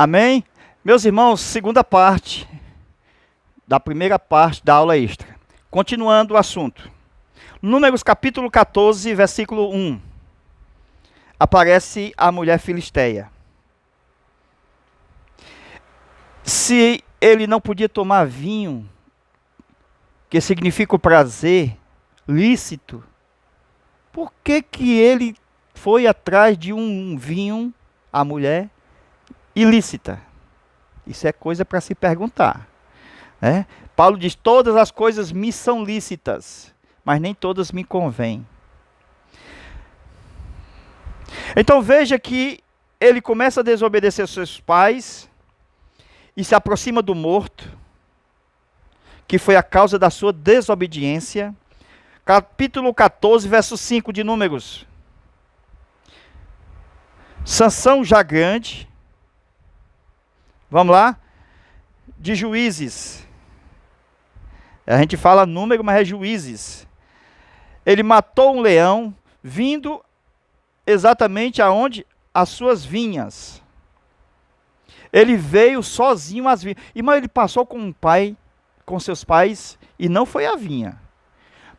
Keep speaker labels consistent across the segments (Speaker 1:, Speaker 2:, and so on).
Speaker 1: Amém? Meus irmãos, segunda parte da primeira parte da aula extra. Continuando o assunto. Números capítulo 14, versículo 1. Aparece a mulher filisteia. Se ele não podia tomar vinho, que significa o prazer lícito, por que que ele foi atrás de um vinho, a mulher, ilícita? Isso é coisa para se perguntar, né? Paulo diz, todas as coisas me são lícitas, mas nem todas me convêm. Então veja que ele começa a desobedecer aos seus pais e se aproxima do morto, que foi a causa da sua desobediência. Capítulo 14, verso 5 de Números. Sansão já grande. Vamos lá? De Juízes. A gente fala número, mas é Juízes. Ele matou um leão, vindo exatamente aonde? As suas vinhas. Ele veio sozinho às vinhas. Irmão, ele passou com seus pais, e não foi a vinha.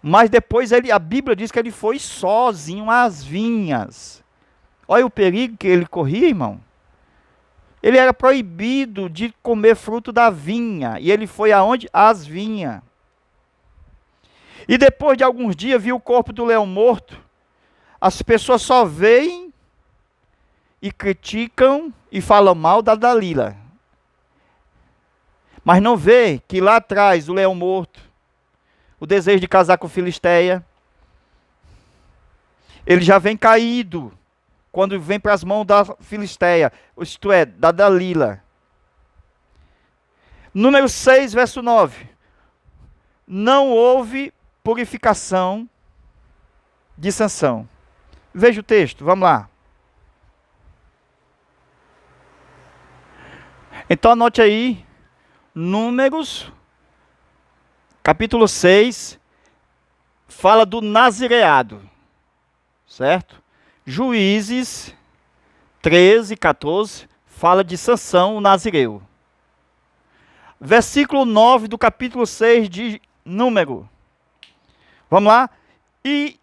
Speaker 1: Mas depois a Bíblia diz que ele foi sozinho às vinhas. Olha o perigo que ele corria, irmão. Ele era proibido de comer fruto da vinha. E ele foi aonde? Às vinhas. E depois de alguns dias viu o corpo do leão morto. As pessoas só veem e criticam e falam mal da Dalila. Mas não vê que lá atrás o leão morto, o desejo de casar com Filisteia, ele já vem caído quando vem para as mãos da Filisteia, isto é, da Dalila. Número 6, verso 9. Não houve purificação de Sansão. Veja o texto, vamos lá. Então anote aí, Números, capítulo 6, fala do nazireado, certo? Juízes 13, 14, fala de Sansão, o nazireu. Versículo 9 do capítulo 6 de Número. Vamos lá? E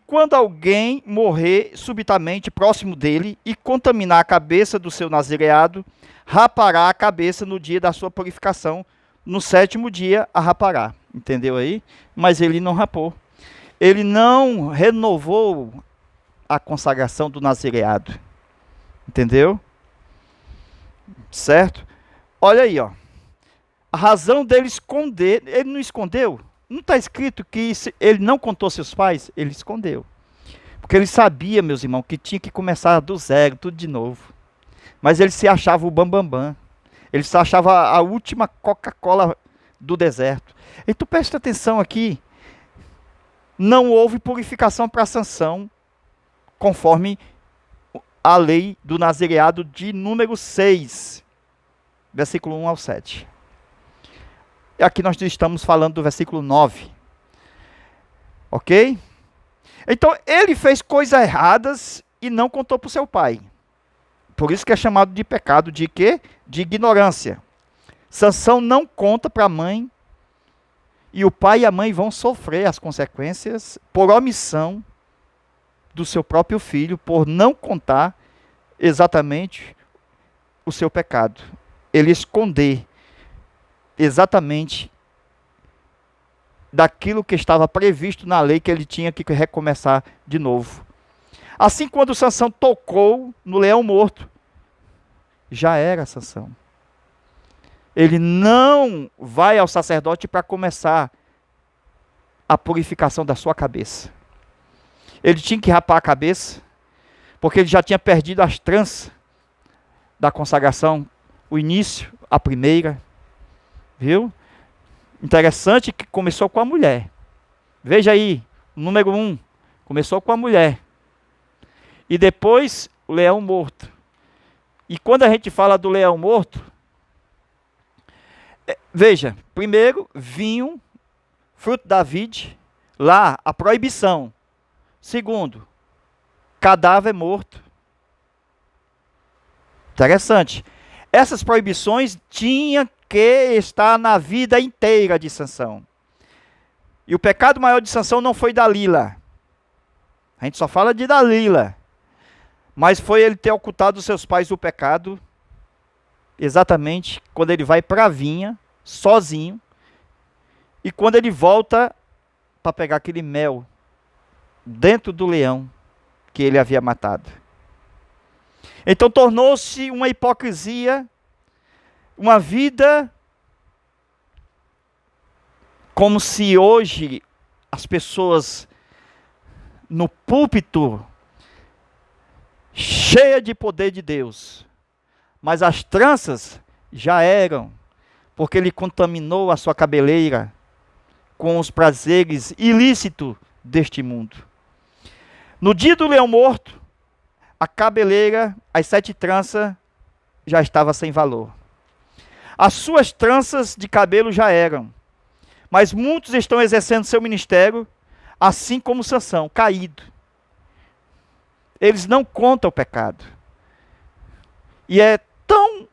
Speaker 1: quando alguém morrer subitamente próximo dele e contaminar a cabeça do seu nazireado, rapará a cabeça no dia da sua purificação, no 7º dia a rapará. Entendeu aí? Mas ele não rapou. Ele não renovou a consagração do nazireado. Entendeu? Certo? Olha aí, ó. A razão dele esconder, ele não escondeu. Não está escrito que ele não contou seus pais? Ele escondeu. Porque ele sabia, meus irmãos, que tinha que começar do zero, tudo de novo. Mas ele se achava o bambambam. Ele se achava a última Coca-Cola do deserto. Então presta atenção aqui. Não houve purificação para Sansão, conforme a lei do nazireado de número 6, versículo 1 ao 7. Aqui nós estamos falando do versículo 9. Ok? Então, ele fez coisas erradas e não contou para o seu pai. Por isso que é chamado de pecado de quê? De ignorância. Sansão não conta para a mãe. E o pai e a mãe vão sofrer as consequências por omissão do seu próprio filho, por não contar exatamente o seu pecado. Ele esconder exatamente daquilo que estava previsto na lei, que ele tinha que recomeçar de novo. Assim, quando Sansão tocou no leão morto, já era Sansão. Ele não vai ao sacerdote para começar a purificação da sua cabeça. Ele tinha que rapar a cabeça, porque ele já tinha perdido as tranças da consagração, o início, a primeira. Viu? Interessante que começou com a mulher. Veja aí, o número 1, começou com a mulher. E depois, o leão morto. E quando a gente fala do leão morto, veja, primeiro, vinho, fruto da vide, lá, a proibição. Segundo, cadáver morto. Interessante. Essas proibições tinham que estar na vida inteira de Sansão. E o pecado maior de Sansão não foi Dalila. A gente só fala de Dalila. Mas foi ele ter ocultado dos seus pais o pecado, exatamente quando ele vai para a vinha, sozinho, e quando ele volta para pegar aquele mel dentro do leão que ele havia matado. Então tornou-se uma hipocrisia, uma vida como se hoje as pessoas no púlpito, cheia de poder de Deus, mas as tranças já eram, porque ele contaminou a sua cabeleira com os prazeres ilícitos deste mundo. No dia do leão morto, a cabeleira, as 7 tranças, já estava sem valor. As suas tranças de cabelo já eram, mas muitos estão exercendo seu ministério, assim como Sansão, caído. Eles não contam o pecado. E é tão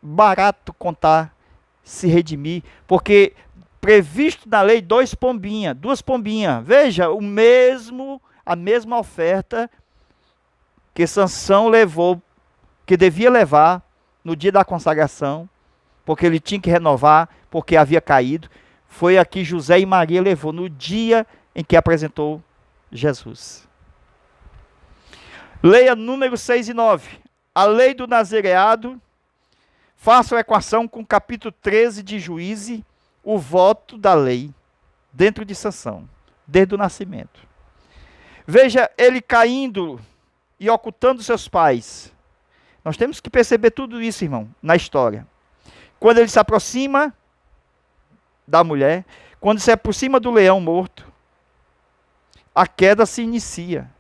Speaker 1: barato contar, se redimir, porque previsto na lei 2 pombinhas, 2 pombinhas. Veja, a mesma oferta que Sansão levou, que devia levar no dia da consagração, porque ele tinha que renovar, porque havia caído. Foi a que José e Maria levou no dia em que apresentou Jesus. Leia números 6 e 9. A lei do nazireado. Faça a equação com o capítulo 13 de Juízes, o voto da lei dentro de Sansão, desde o nascimento. Veja ele caindo e ocultando seus pais. Nós temos que perceber tudo isso, irmão, na história. Quando ele se aproxima da mulher, quando se aproxima do leão morto, a queda se inicia.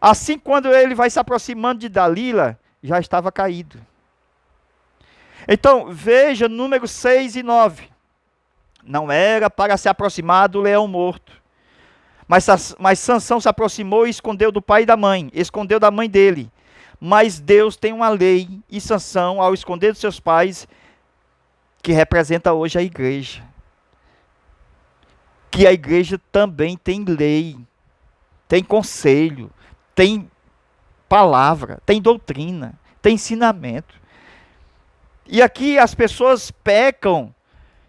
Speaker 1: Assim, quando ele vai se aproximando de Dalila, já estava caído. Então, veja números 6 e 9. Não era para se aproximar do leão morto. Mas Sansão se aproximou e escondeu do pai e da mãe. Escondeu da mãe dele. Mas Deus tem uma lei, e Sansão, ao esconder dos seus pais, que representa hoje a igreja. Que a igreja também tem lei, tem conselho, tem palavra, tem doutrina, tem ensinamento. E aqui as pessoas pecam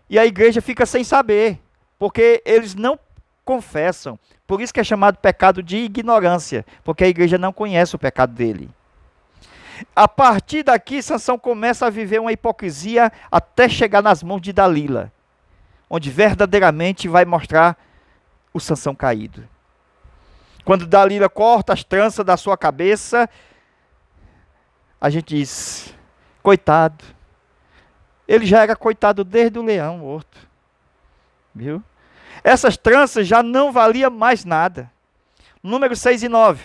Speaker 1: e a igreja fica sem saber, porque eles não confessam. Por isso que é chamado pecado de ignorância, porque a igreja não conhece o pecado dele. A partir daqui, Sansão começa a viver uma hipocrisia até chegar nas mãos de Dalila, onde verdadeiramente vai mostrar o Sansão caído. Quando Dalila corta as tranças da sua cabeça, a gente diz, coitado. Ele já era coitado desde o leão morto. Viu? Essas tranças já não valiam mais nada. Número 6 e 9.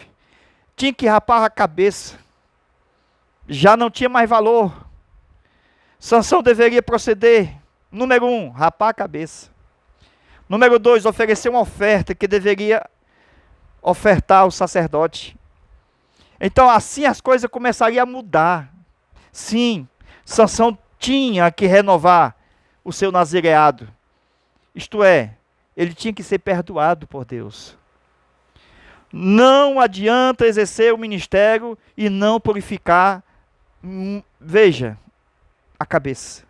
Speaker 1: Tinha que rapar a cabeça. Já não tinha mais valor. Sansão deveria proceder. Número 1, rapar a cabeça. Número 2, oferecer uma oferta que deveria ofertar ao sacerdote. Então assim as coisas começariam a mudar. Sim, Sansão tinha que renovar o seu nazireado. Isto é, ele tinha que ser perdoado por Deus. Não adianta exercer o ministério e não purificar, veja, a cabeça.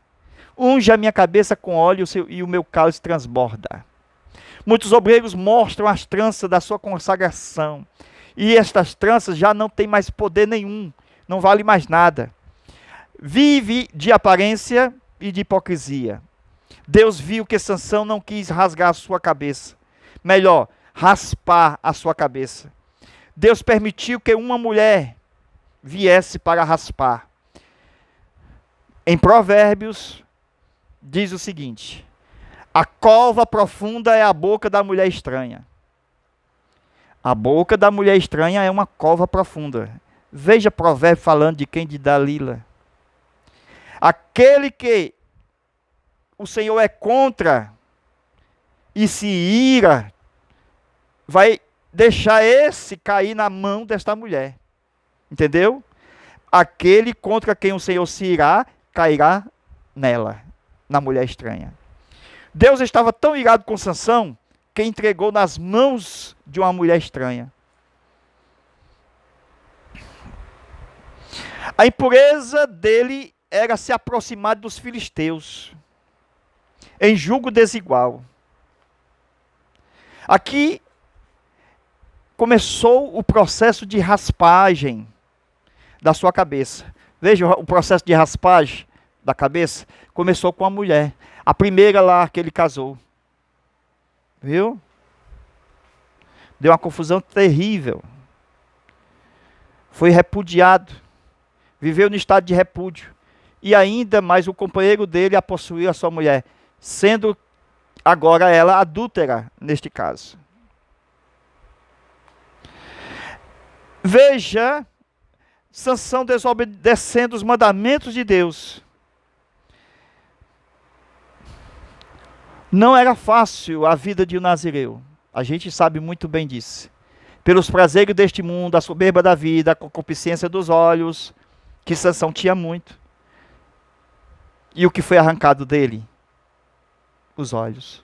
Speaker 1: Unge a minha cabeça com óleo e o meu cálice transborda. Muitos obreiros mostram as tranças da sua consagração. E estas tranças já não têm mais poder nenhum. Não vale mais nada. Vive de aparência e de hipocrisia. Deus viu que Sansão não quis rasgar a sua cabeça. Melhor, raspar a sua cabeça. Deus permitiu que uma mulher viesse para raspar. Em Provérbios, diz o seguinte: a cova profunda é a boca da mulher estranha. A boca da mulher estranha é uma cova profunda. Veja Provérbio falando de quem? De Dalila. Aquele que o Senhor é contra e se ira, vai deixar esse cair na mão desta mulher. Entendeu? aquele contra quem o Senhor se irá, cairá nela, na mulher estranha. Deus estava tão irado com Sansão, que entregou nas mãos de uma mulher estranha. A impureza dele era se aproximar dos filisteus, em julgo desigual. Aqui começou o processo de raspagem da sua cabeça. Veja o processo de raspagem da cabeça. Começou com a mulher, a primeira lá que ele casou. Viu? Deu uma confusão terrível. Foi repudiado. Viveu no estado de repúdio. E ainda mais o companheiro dele a possuiu a sua mulher, sendo agora ela adúltera neste caso. Veja Sansão desobedecendo os mandamentos de Deus. Não era fácil a vida de um nazireu. A gente sabe muito bem disso. Pelos prazeres deste mundo, a soberba da vida, a concupiscência dos olhos, que Sansão tinha muito. E o que foi arrancado dele? Os olhos.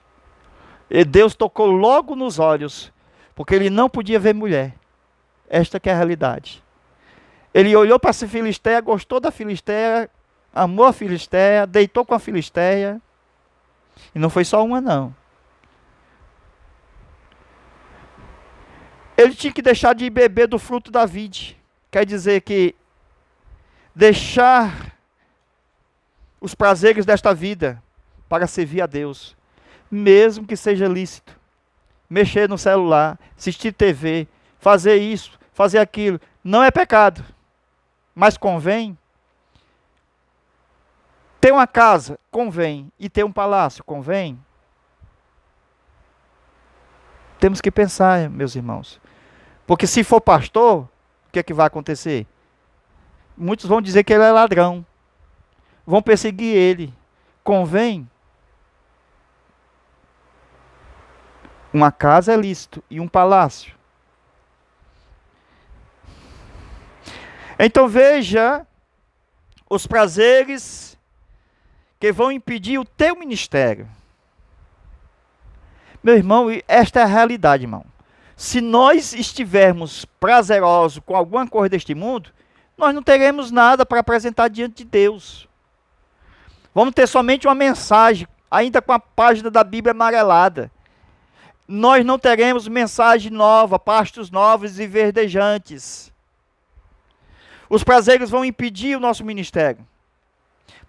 Speaker 1: E Deus tocou logo nos olhos, porque ele não podia ver mulher. Esta que é a realidade. Ele olhou para essa filisteia, gostou da filisteia, amou a filisteia, deitou com a filisteia. E não foi só uma, não. Ele tinha que deixar de beber do fruto da vide. Quer dizer que deixar os prazeres desta vida para servir a Deus, mesmo que seja lícito. Mexer no celular, assistir TV, fazer isso, fazer aquilo, não é pecado. Mas convém. Ter uma casa, convém. E ter um palácio, convém. Temos que pensar, meus irmãos. Porque se for pastor, o que é que vai acontecer? Muitos vão dizer que ele é ladrão. Vão perseguir ele. Convém? Uma casa é lícito. E um palácio. Então veja os prazeres que vão impedir o teu ministério. Meu irmão, esta é a realidade, irmão. Se nós estivermos prazerosos com alguma coisa deste mundo, nós não teremos nada para apresentar diante de Deus. Vamos ter somente uma mensagem, ainda com a página da Bíblia amarelada. Nós não teremos mensagem nova, pastos novos e verdejantes. Os prazeres vão impedir o nosso ministério.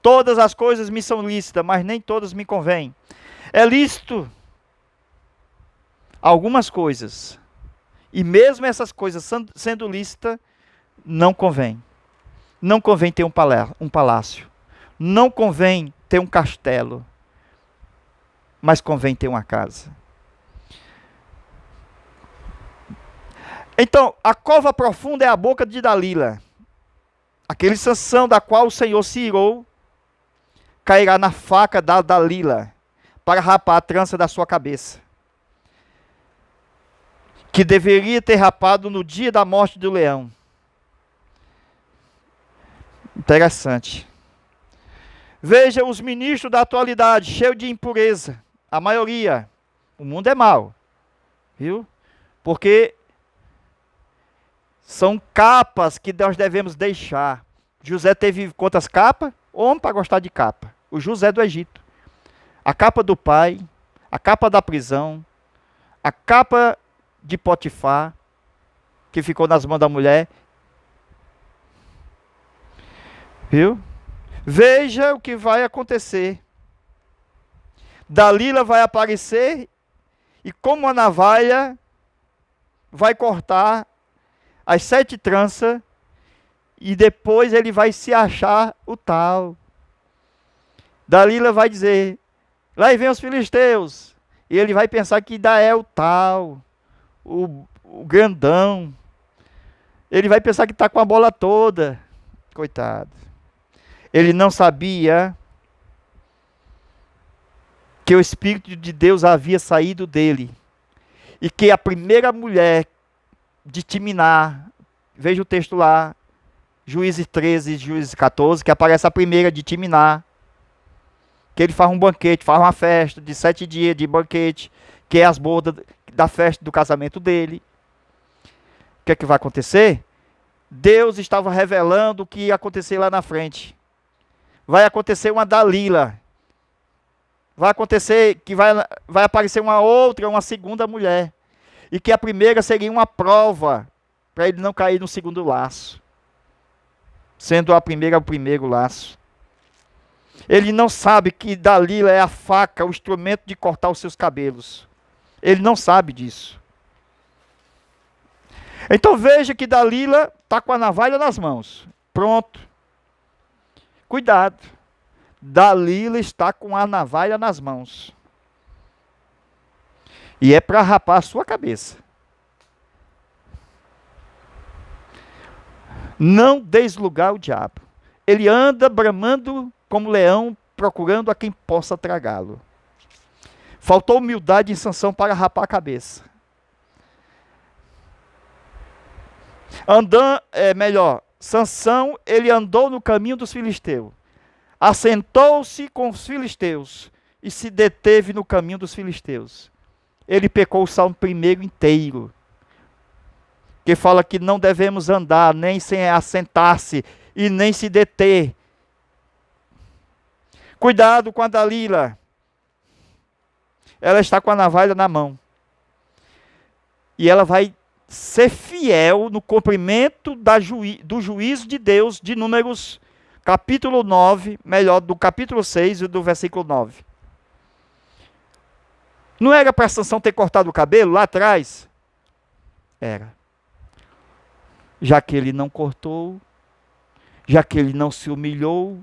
Speaker 1: Todas as coisas me são lícitas, mas nem todas me convêm. É lícito algumas coisas. E mesmo essas coisas sendo lícitas, não convém. Não convém ter um palácio. Não convém ter um castelo. Mas convém ter uma casa. Então, a cova profunda é a boca de Dalila. Aquele Sansão da qual o Senhor se irou, cairá na faca da Dalila, para rapar a trança da sua cabeça. Que deveria ter rapado no dia da morte do leão. Interessante. Veja os ministros da atualidade, cheios de impureza. A maioria. O mundo é mau. Viu? Porque são capas que nós devemos deixar. José teve quantas capas? Homem para gostar de capa. O José do Egito. A capa do pai, a capa da prisão, a capa de Potifar, que ficou nas mãos da mulher. Viu? Veja o que vai acontecer. Dalila vai aparecer e como a navalha vai cortar as 7 tranças e depois ele vai se achar o tal. Dalila vai dizer, lá vem os filisteus. E ele vai pensar que ainda é o tal, o grandão. Ele vai pensar que está com a bola toda. Coitado. Ele não sabia que o Espírito de Deus havia saído dele. E que a primeira mulher de Timná, veja o texto lá, Juízes 13, Juízes 14, que aparece a primeira de Timná, que ele faz um banquete, faz uma festa de 7 dias de banquete, que é as bodas da festa do casamento dele. O que é que vai acontecer? Deus estava revelando o que ia acontecer lá na frente. Vai acontecer uma Dalila. Vai acontecer que vai aparecer uma segunda mulher. E que a primeira seria uma prova para ele não cair no segundo laço. Sendo a primeira o primeiro laço. Ele não sabe que Dalila é a faca, o instrumento de cortar os seus cabelos. Ele não sabe disso. Então veja que Dalila está com a navalha nas mãos. Pronto. Cuidado. Dalila está com a navalha nas mãos. E é para rapar a sua cabeça. Não deslugar o diabo. Ele anda bramando como leão, procurando a quem possa tragá-lo. Faltou humildade em Sansão para rapar a cabeça. Sansão, ele andou no caminho dos filisteus. Assentou-se com os filisteus e se deteve no caminho dos filisteus. Ele pecou o Salmo 1 inteiro, que fala que não devemos andar nem sem assentar-se e nem se deter. Cuidado com a Dalila. Ela está com a navalha na mão. E ela vai ser fiel no cumprimento do juízo de Deus, de Números, capítulo 9, do capítulo 6 e do versículo 9. Não era para Sansão ter cortado o cabelo lá atrás? Era. Já que ele não cortou, já que ele não se humilhou,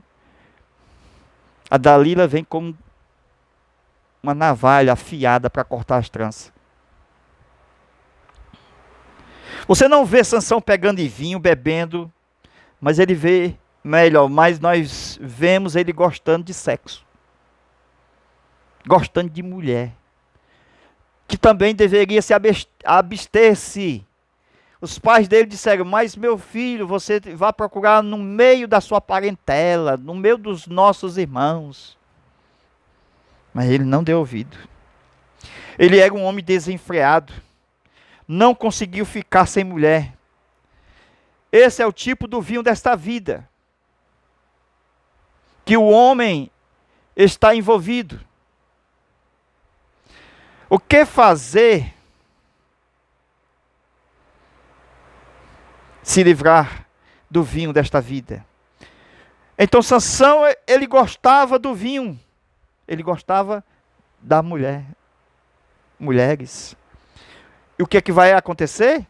Speaker 1: a Dalila vem como uma navalha afiada para cortar as tranças. Você não vê Sansão pegando em vinho, bebendo, mas mas nós vemos ele gostando de sexo. Gostando de mulher. Que também deveria se abster-se. Os pais dele disseram, mas meu filho, você vai procurar no meio da sua parentela, no meio dos nossos irmãos. Mas ele não deu ouvido. Ele era um homem desenfreado. Não conseguiu ficar sem mulher. Esse é o tipo do vinho desta vida. Que o homem está envolvido. O que fazer se livrar do vinho desta vida? Então Sansão, ele gostava do vinho. Ele gostava da mulheres. E o que é que vai acontecer?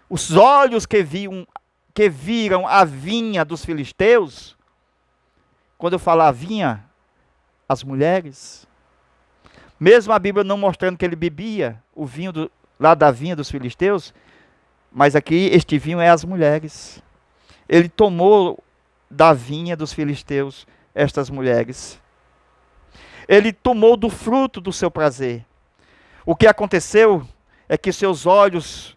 Speaker 1: Os olhos que viram a vinha dos filisteus, quando eu falar vinha, as mulheres, mesmo a Bíblia não mostrando que ele bebia o vinho lá da vinha dos filisteus, mas aqui este vinho é as mulheres. Ele tomou da vinha dos filisteus estas mulheres. Ele tomou do fruto do seu prazer. O que aconteceu é que seus olhos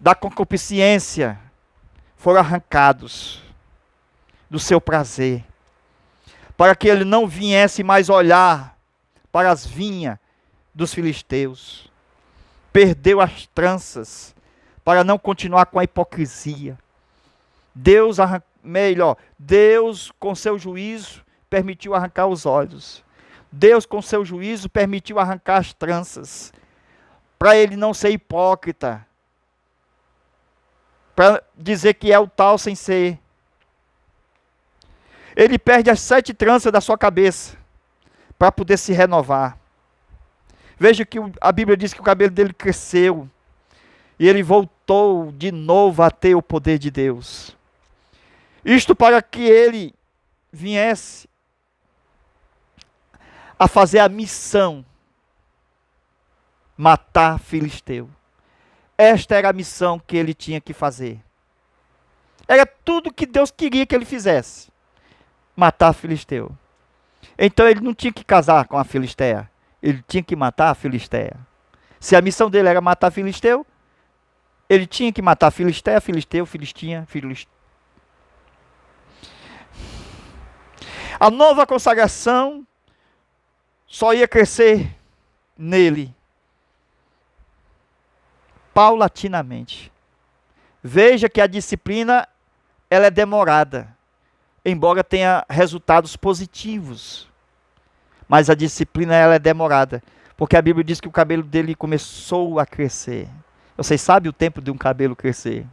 Speaker 1: da concupiscência foram arrancados do seu prazer, para que ele não viesse mais olhar para as vinhas dos filisteus. Perdeu as tranças para não continuar com a hipocrisia. Deus, com seu juízo, permitiu arrancar os olhos. Deus, com seu juízo, permitiu arrancar as tranças, para ele não ser hipócrita, para dizer que é o tal sem ser. Ele perde as 7 tranças da sua cabeça, para poder se renovar. Veja que a Bíblia diz que o cabelo dele cresceu, e ele voltou de novo a ter o poder de Deus. Isto para que ele viesse a fazer a missão, matar filisteu. Esta era a missão que ele tinha que fazer. Era tudo que Deus queria que ele fizesse. Matar filisteu. Então ele não tinha que casar com a filisteia. Ele tinha que matar a filisteia. Se a missão dele era matar filisteu, Ele tinha que matar Filistéia, Filisteu, Filistinha, Filisteu. A nova consagração só ia crescer nele paulatinamente. Veja que a disciplina ela é demorada, embora tenha resultados positivos. Mas a disciplina ela é demorada, porque a Bíblia diz que o cabelo dele começou a crescer. Vocês sabem o tempo de um cabelo crescer?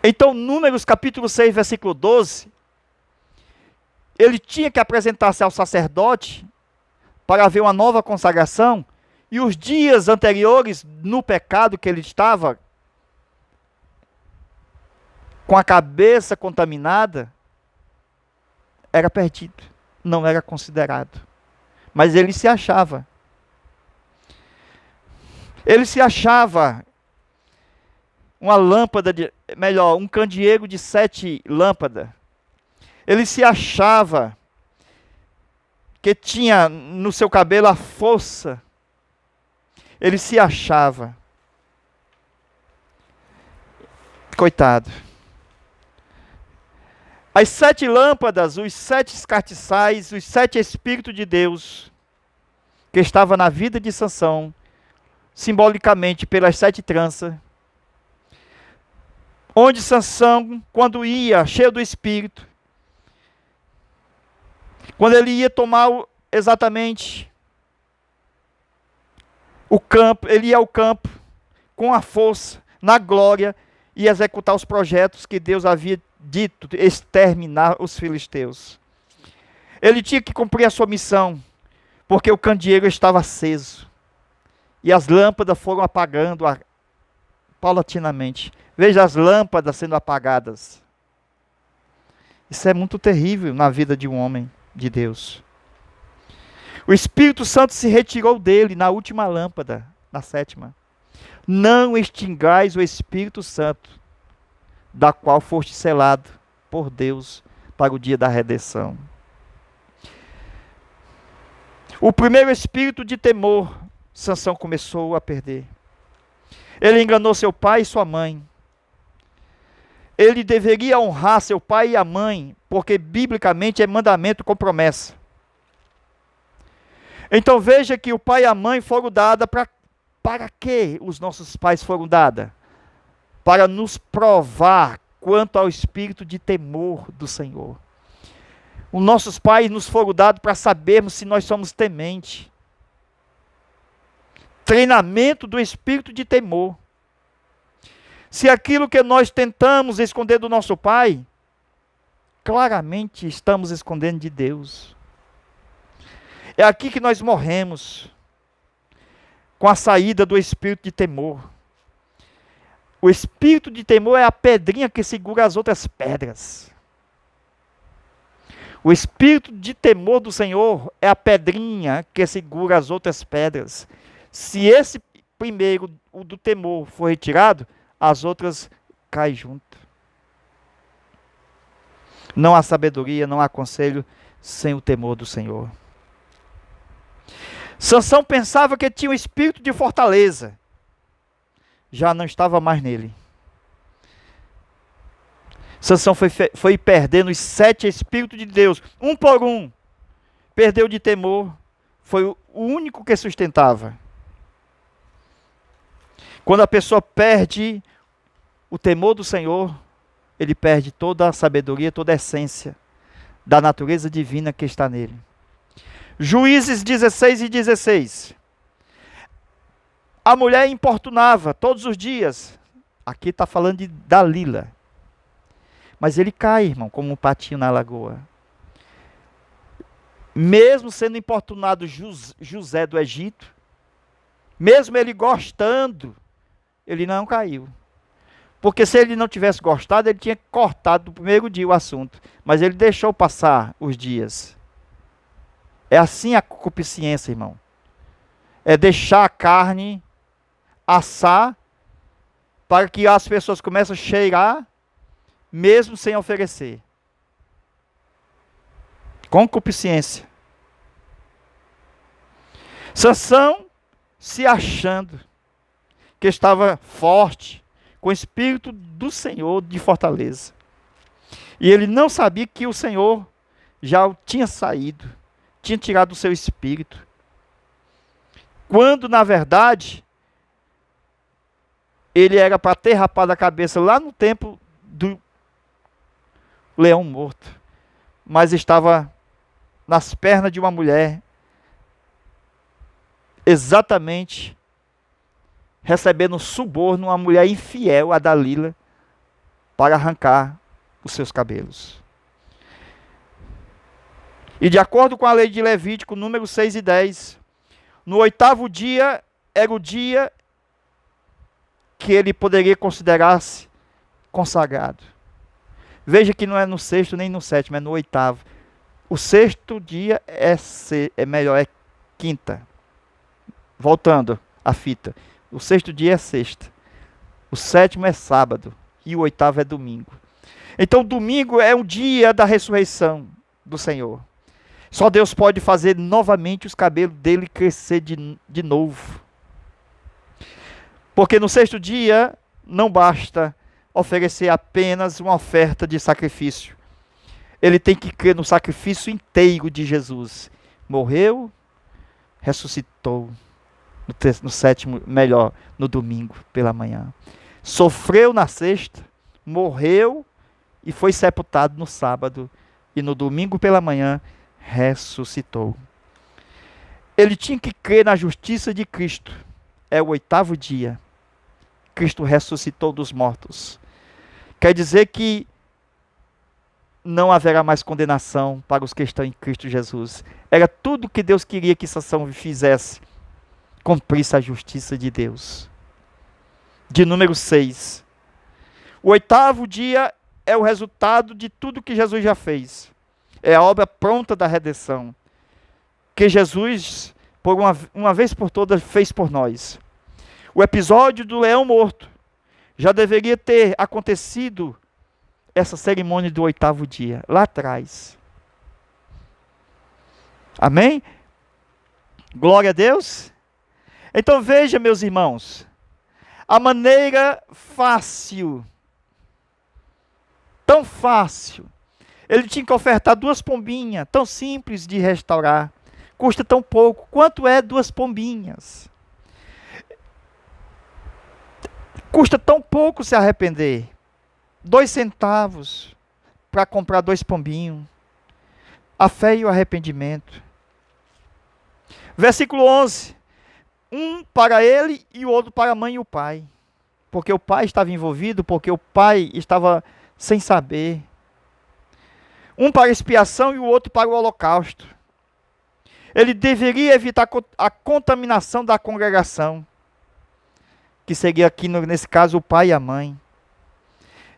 Speaker 1: Então, Números capítulo 6, versículo 12, ele tinha que apresentar-se ao sacerdote para haver uma nova consagração, e os dias anteriores, no pecado que ele estava, com a cabeça contaminada, era perdido, não era considerado. Mas ele se achava. Ele se achava uma lâmpada, um candeeiro de 7 lâmpadas. Ele se achava que tinha no seu cabelo a força. Ele se achava. Coitado. As 7 lâmpadas, os 7 castiçais, os 7 Espíritos de Deus, que estavam na vida de Sansão, simbolicamente pelas 7 tranças, onde Sansão, quando ia, cheio do Espírito, quando ele ia tomar exatamente o campo, ele ia ao campo com a força, na glória, e executar os projetos que Deus havia dito, exterminar os filisteus. Ele tinha que cumprir a sua missão, porque o candeeiro estava aceso, e as lâmpadas foram apagando paulatinamente. Veja as lâmpadas sendo apagadas. Isso é muito terrível na vida de um homem de Deus. O Espírito Santo se retirou dele na última lâmpada, na 7ª. Não extingais o Espírito Santo, da qual foste selado por Deus para o dia da redenção. O primeiro espírito de temor, Sansão começou a perder. Ele enganou seu pai e sua mãe. Ele deveria honrar seu pai e a mãe, porque biblicamente é mandamento com promessa. Então veja que o pai e a mãe foram dados para que os nossos pais foram dados? Para nos provar quanto ao espírito de temor do Senhor. Os nossos pais nos foram dados para sabermos se nós somos tementes. Treinamento do espírito de temor. Se aquilo que nós tentamos esconder do nosso pai, claramente estamos escondendo de Deus. É aqui que nós morremos, com a saída do espírito de temor. O espírito de temor é a pedrinha que segura as outras pedras. O espírito de temor do Senhor é a pedrinha que segura as outras pedras. Se esse primeiro, o do temor, for retirado, as outras caem junto. Não há sabedoria, não há conselho sem o temor do Senhor. Sansão pensava que tinha um espírito de fortaleza. Já não estava mais nele. Sansão foi perdendo os 7 espíritos de Deus, um por um. Perdeu de temor, foi o único que sustentava. Quando a pessoa perde o temor do Senhor, ele perde toda a sabedoria, toda a essência da natureza divina que está nele. Juízes 16 e 16. A mulher importunava todos os dias. Aqui está falando de Dalila. Mas ele cai, irmão, como um patinho na lagoa. Mesmo sendo importunado José do Egito, mesmo ele gostando, ele não caiu. Porque se ele não tivesse gostado, ele tinha cortado no primeiro dia o assunto. Mas ele deixou passar os dias. É assim a concupiscência, irmão. É deixar a carne assar para que as pessoas comecem a cheirar, mesmo sem oferecer. Concupiscência. Sansão, se achando que estava forte, com o Espírito do Senhor de fortaleza. E ele não sabia que o Senhor já o tinha saído, tinha tirado o seu espírito. Quando, na verdade, ele era para ter rapado a cabeça lá no tempo do leão morto, mas estava nas pernas de uma mulher, exatamente recebendo suborno, uma mulher infiel, a Dalila, para arrancar os seus cabelos. E de acordo com a lei de Levítico, número 6 e 10, no 8º dia era o dia que ele poderia considerar-se consagrado. Veja que não é no 6º nem no 7º, é no 8º. O 6º dia é melhor, é quinta. Voltando à fita. O 6º dia é sexta. O 7º é sábado. E o 8º é domingo. Então, domingo é um dia da ressurreição do Senhor. Só Deus pode fazer novamente os cabelos dele crescer de novo. Porque no 6º dia não basta oferecer apenas uma oferta de sacrifício. Ele tem que crer no sacrifício inteiro de Jesus. Morreu, ressuscitou. No 7º, melhor, no domingo pela manhã. Sofreu na sexta, morreu e foi sepultado no sábado. E no domingo pela manhã, ressuscitou. Ele tinha que crer na justiça de Cristo. É o 8º dia. Cristo ressuscitou dos mortos. Quer dizer que não haverá mais condenação para os que estão em Cristo Jesus. Era tudo que Deus queria que Sansão fizesse. Cumprisse a justiça de Deus. De número 6. O 8º dia é o resultado de tudo que Jesus já fez. É a obra pronta da redenção. Que Jesus, por uma vez por todas, fez por nós. O episódio do leão morto já deveria ter acontecido essa cerimônia do 8º dia, lá atrás. Amém? Glória a Deus. Então veja, meus irmãos, a maneira fácil, tão fácil, ele tinha que ofertar 2 pombinhas, tão simples de restaurar, custa tão pouco. Quanto é 2 pombinhas? Custa tão pouco se arrepender. 2 centavos para comprar 2 pombinhos. A fé e o arrependimento. Versículo 11. Um para ele e o outro para a mãe e o pai. Porque o pai estava envolvido, porque o pai estava sem saber. Um para expiação e o outro para o holocausto. Ele deveria evitar a contaminação da congregação. Que seria aqui, nesse caso, o pai e a mãe.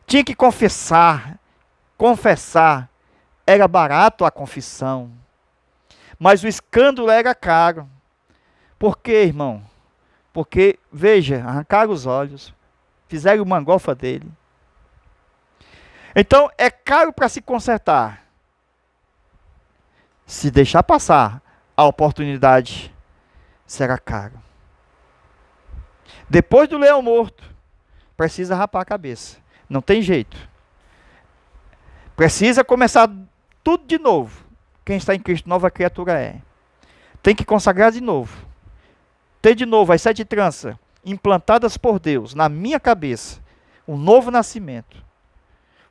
Speaker 1: Tinha que confessar. Confessar. Era barato a confissão. Mas o escândalo era caro. Por quê, irmão? Porque, veja, arrancaram os olhos. Fizeram uma mangofa dele. Então, é caro para se consertar. Se deixar passar a oportunidade, será caro. Depois do leão morto, precisa rapar a cabeça. Não tem jeito. Precisa começar tudo de novo. Quem está em Cristo, nova criatura é. Tem que consagrar de novo. Ter de novo as 7 tranças implantadas por Deus na minha cabeça. Um novo nascimento.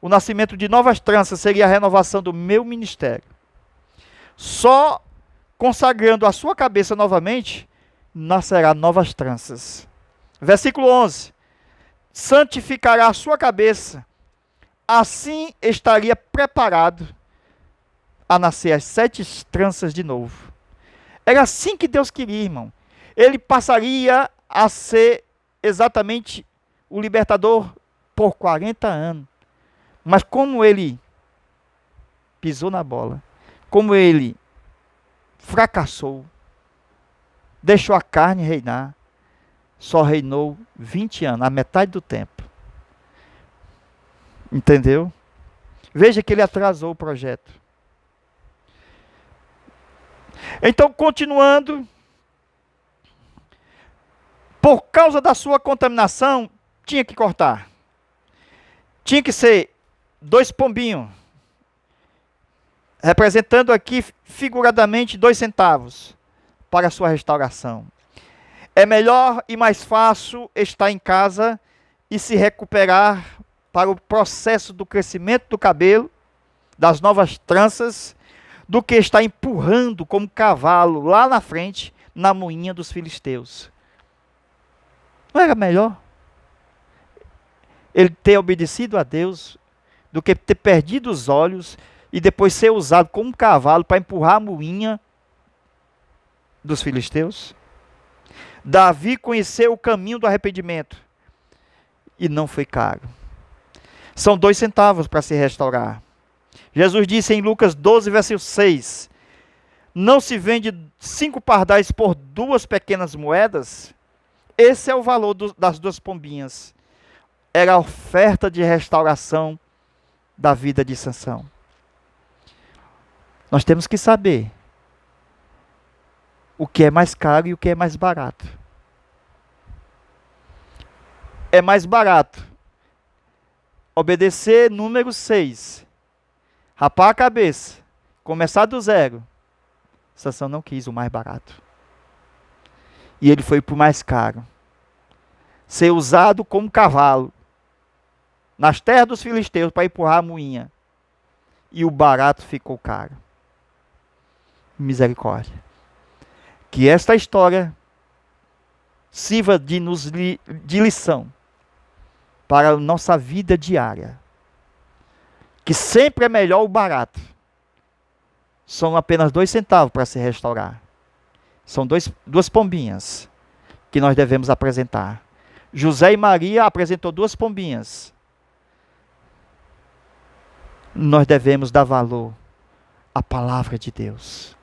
Speaker 1: O nascimento de novas tranças seria a renovação do meu ministério. Só consagrando a sua cabeça novamente, nascerá novas tranças. Versículo 11. Santificará a sua cabeça, assim estaria preparado a nascer as 7 tranças de novo. Era assim que Deus queria, irmão. Ele passaria a ser exatamente o libertador por 40 anos. Mas como ele pisou na bola, como ele fracassou, deixou a carne reinar, só reinou 20 anos, a metade do tempo. Entendeu? Veja que ele atrasou o projeto. Então, continuando, Por causa da sua contaminação, tinha que cortar. Tinha que ser 2 pombinhos, representando aqui figuradamente 2 centavos para a sua restauração. É melhor e mais fácil estar em casa e se recuperar para o processo do crescimento do cabelo, das novas tranças, do que estar empurrando como cavalo lá na frente, na moinha dos filisteus. Não era melhor ele ter obedecido a Deus do que ter perdido os olhos e depois ser usado como cavalo para empurrar a moinha dos filisteus? Davi conheceu o caminho do arrependimento e não foi caro. São 2 centavos para se restaurar. Jesus disse em Lucas 12, versículo 6, não se vende 5 pardais por 2 pequenas moedas? Esse é o valor das 2 pombinhas. Era a oferta de restauração da vida de Sansão. Nós temos que saber o que é mais caro e o que é mais barato. É mais barato obedecer número 6, rapar a cabeça, começar do zero. Sansão não quis o mais barato. E ele foi para o mais caro. Ser usado como cavalo nas terras dos filisteus para empurrar a moinha. E o barato ficou caro. Misericórdia. Que esta história sirva de lição para a nossa vida diária. Que sempre é melhor o barato. São apenas 2 centavos para se restaurar. São 2 pombinhas que nós devemos apresentar. José e Maria apresentou 2 pombinhas. Nós devemos dar valor à palavra de Deus.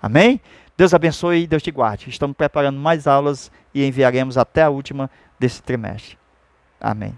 Speaker 1: Amém? Deus abençoe e Deus te guarde. Estamos preparando mais aulas e enviaremos até a última desse trimestre. Amém.